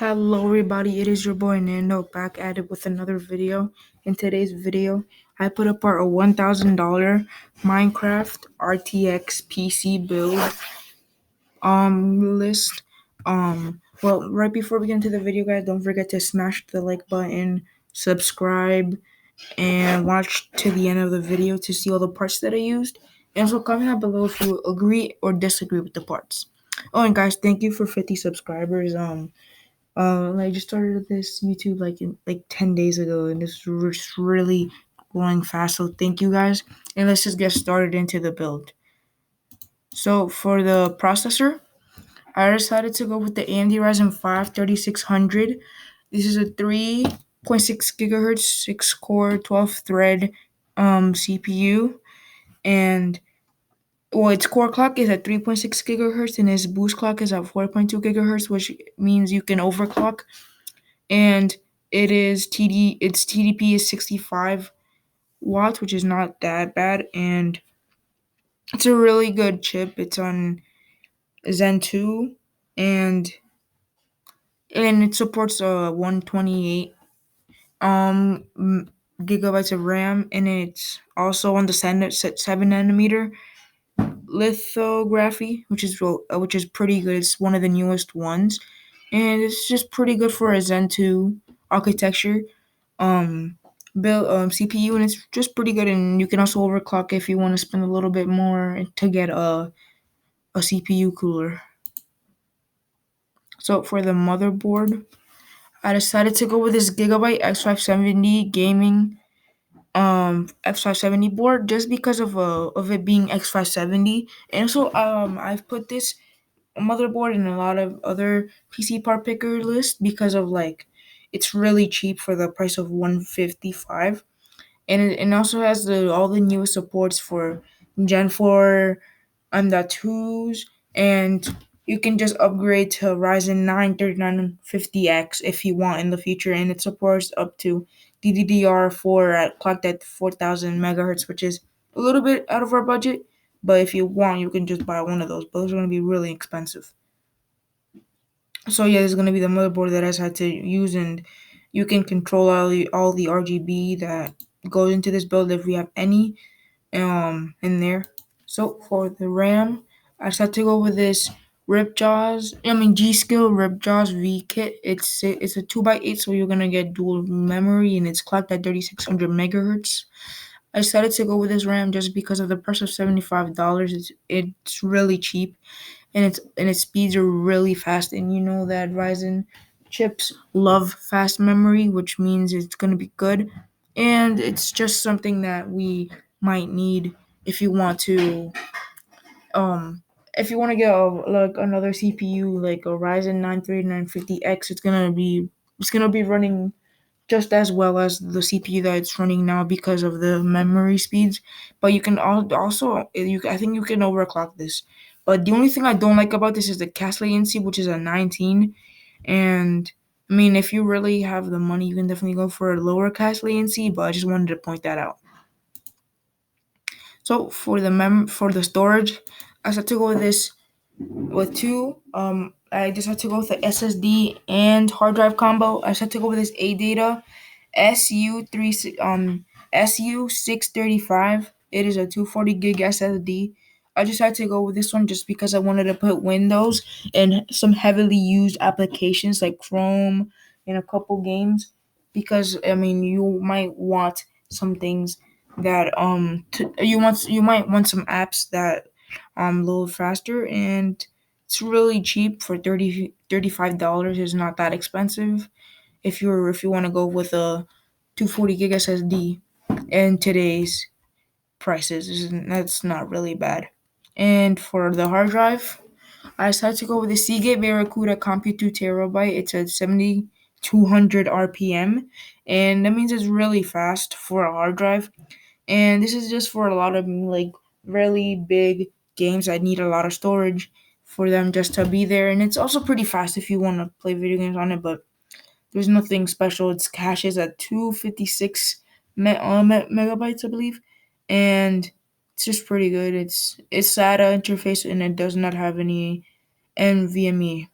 Hello everybody, it is your boy Nando back at it with another video. In today's video, I put up our $1,000 Minecraft RTX PC build list. Well, right before we get into the video, guys, don't forget to smash the like button, subscribe, and watch to the end of the video to see all the parts that I used. And also comment down below if you agree or disagree with the parts. Oh, and guys, thank you for 50 subscribers. I just started this YouTube like 10 days ago, and it's just really going fast. So thank you guys, and let's just get started into the build. So for the processor, I decided to go with the AMD Ryzen 5 3600. This is a 3.6 gigahertz, 6 core, 12 thread CPU, and its core clock is at 3.6 gigahertz, and its boost clock is at 4.2 gigahertz, which means you can overclock. And its TDP is 65 watts, which is not that bad, and it's a really good chip. It's on Zen 2, and it supports 128 gigabytes of RAM, and it's also on the 7 nanometer lithography, which is pretty good. It's one of the newest ones, and it's just pretty good for a Zen 2 architecture. um build CPU, and it's just pretty good, and you can also overclock if you want to spend a little bit more to get a CPU cooler. So for the motherboard, I decided to go with this Gigabyte X570 gaming X570 board just because of it being X570. And also I've put this motherboard in a lot of other PC part picker lists because of like it's really cheap for the price of 155, and it also has all the newest supports for Gen 4 M.2s, and you can just upgrade to Ryzen 9 3950X if you want in the future, and it supports up to DDR4 at clocked at 4000 megahertz, which is a little bit out of our budget, but if you want, you can just buy one of those, but those are going to be really expensive. So yeah, this is going to be the motherboard that I had to use, and you can control all the RGB that goes into this build if we have any in there. So for the RAM, I decided to go with this G.Skill Ripjaws V kit. It's a 2x8, so you're gonna get dual memory, and it's clocked at 3600 megahertz. I decided to go with this RAM just because of the price of $75. It's really cheap, and its speeds are really fast. And you know that Ryzen chips love fast memory, which means it's gonna be good. And it's just something that we might need if you want to um get like another CPU like a Ryzen 9 3950X. It's gonna be running just as well as the CPU that it's running now because of the memory speeds. But you can also I think you can overclock this. But the only thing I don't like about this is the cast latency, which is a 19. And I mean, if you really have the money, you can definitely go for a lower cast latency. But I just wanted to point that out. So for the storage, I had to go with this with two. I just had to go with the SSD and hard drive combo. I just had to go with this ADATA SU635. It is a 240 gig SSD. I just had to go with this one just because I wanted to put Windows and some heavily used applications like Chrome and a couple games, because I mean you might want some things that you might want some apps that load faster, and it's really cheap for $35. Is not that expensive if you want to go with a 240 gig SSD in today's prices. That's not really bad. And for the hard drive, I decided to go with the Seagate Barracuda Compute 2 terabyte. It's at 7200 RPM, and that means it's really fast for a hard drive. And this is just for a lot of like really big games that need a lot of storage for them just to be there. And it's also pretty fast if you want to play video games on it, but there's nothing special. Its cache is at 256 megabytes, I believe, and it's just pretty good. It's SATA interface, and it does not have any NVMe.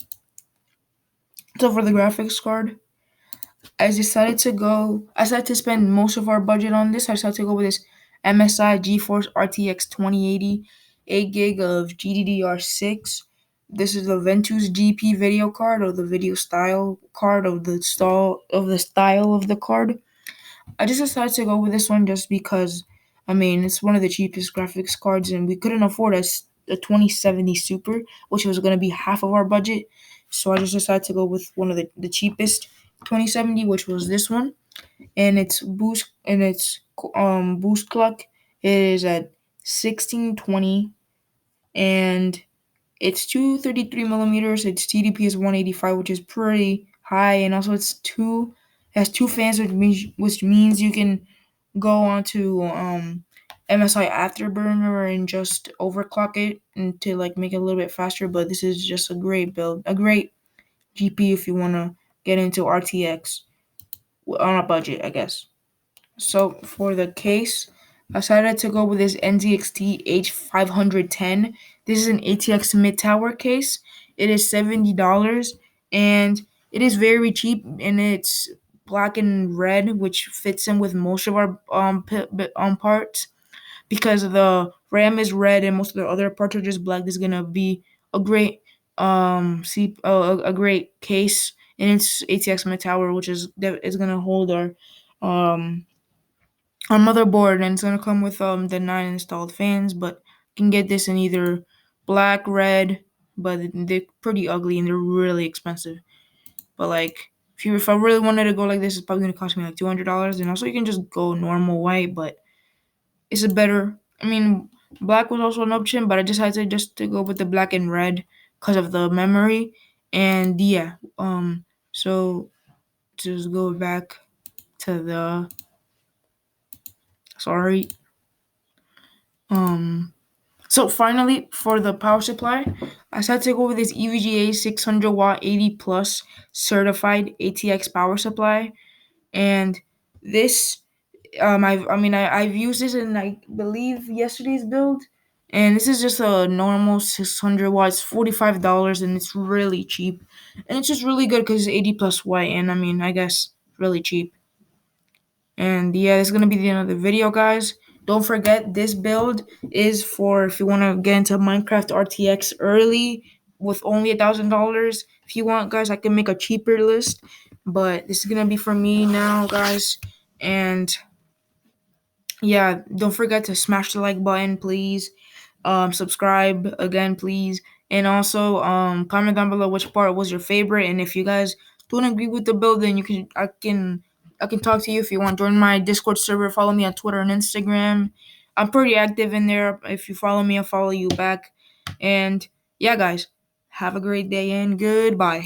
So for the graphics card, I decided to spend most of our budget on this. I decided to go with this MSI GeForce RTX 2080, 8 gig of GDDR6. This is the Ventus GP video card, or the video style card, of the style of the card. I just decided to go with this one just because, I mean, it's one of the cheapest graphics cards, and we couldn't afford a 2070 Super, which was going to be half of our budget. So I just decided to go with one of the cheapest 2070, which was this one, and its boost clock is at 1620, and it's 233 millimeters. Its TDP is 185, which is pretty high, and also has two fans, which means you can go onto MSI Afterburner and just overclock it and to like make it a little bit faster. But this is just a great build, a great GPU if you want to get into RTX on a budget, I guess. So for the case, I decided to go with this NZXT H510. This is an ATX mid tower case. It is $70, and it is very cheap, and it's black and red, which fits in with most of our parts, because the RAM is red and most of the other parts are just black. This is gonna be a great a great case, and it's ATX mid tower, which is gonna hold um our motherboard, and it's gonna come with the 9 installed fans. But you can get this in either black, red, but they're pretty ugly and they're really expensive. But like if I really wanted to go like this, it's probably gonna cost me like $200. And also you can just go normal white, but it's a better. I mean, black was also an option, but I decided just to go with the black and red because of the memory. And yeah, so just go back to the sorry. So finally, for the power supply, I decided to go with this EVGA 600 watt 80 plus certified ATX power supply, and this I've used this in, I believe, yesterday's build, and this is just a normal 600 watts, $45, and it's really cheap, and it's just really good because it's 80 plus watt, and I guess really cheap. And yeah, that's gonna be the end of the video, guys. Don't forget, this build is for if you want to get into Minecraft RTX early with only $1,000. If you want, guys, I can make a cheaper list, but this is gonna be for me now, guys. And yeah, don't forget to smash the like button, please. Subscribe again, please, and also comment down below which part was your favorite. And if you guys don't agree with the build, then I can talk to you. If you want, join my Discord server. Follow me on Twitter and Instagram. I'm pretty active in there. If you follow me, I'll follow you back. And yeah, guys, have a great day and goodbye.